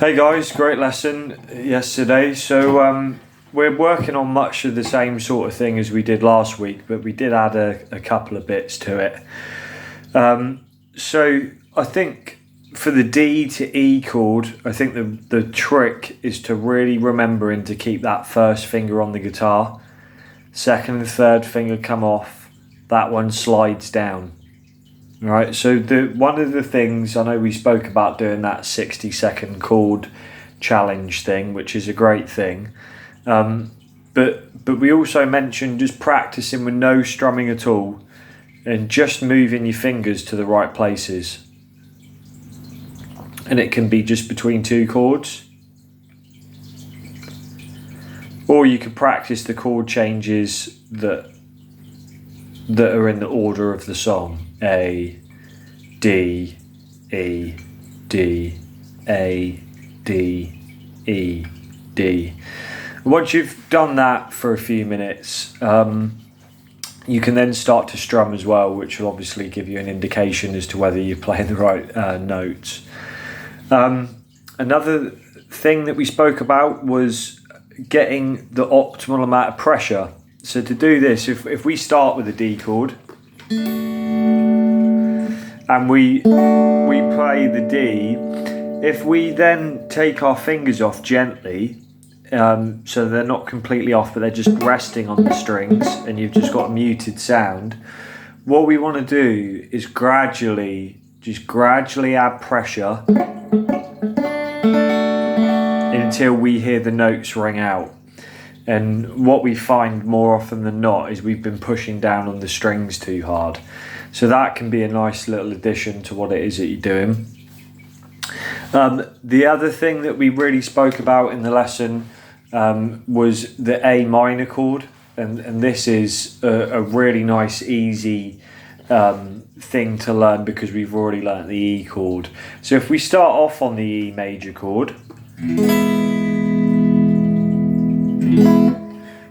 Hey guys, great lesson yesterday. So we're working on much of the same sort of thing as we did last week, but we did add a couple of bits to it. So I think for the D to E chord, I think the trick is to really remembering to keep that first finger on the guitar. Second and third finger come off, that one slides down. Right, so one of the things, I know we spoke about doing that 60-second chord challenge thing, which is a great thing. But we also mentioned just practicing with no strumming at all and just moving your fingers to the right places. And it can be just between two chords. Or you could practice the chord changes that are in the order of the song. A, D, E, D, A, D, E, D. Once you've done that for a few minutes, you can then start to strum as well, which will obviously give you an indication as to whether you're playing the right notes. Another thing that we spoke about was getting the optimal amount of pressure. So to do this, if we start with a D chord and we play the D, if we then take our fingers off gently, so they're not completely off but they're just resting on the strings and you've just got a muted sound, what we want to do is gradually add pressure until we hear the notes ring out. And what we find more often than not is we've been pushing down on the strings too hard. So that can be a nice little addition to what it is that you're doing. The other thing that we really spoke about in the lesson was the A minor chord. And this is a really nice, easy thing to learn because we've already learnt the E chord. So if we start off on the E major chord,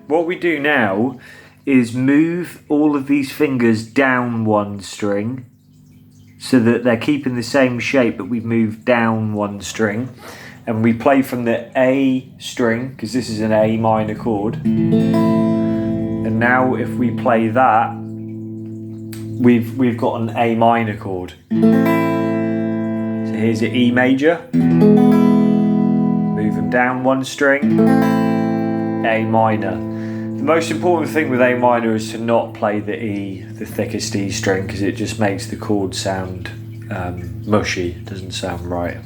what we do now is move all of these fingers down one string so that they're keeping the same shape, but we've moved down one string. And we play from the A string, because this is an A minor chord. And now if we play that, we've got an A minor chord. So here's the E major. Move them down one string. A minor. The most important thing with A minor is to not play the E, the thickest E string, because it just makes the chord sound mushy. It doesn't sound right.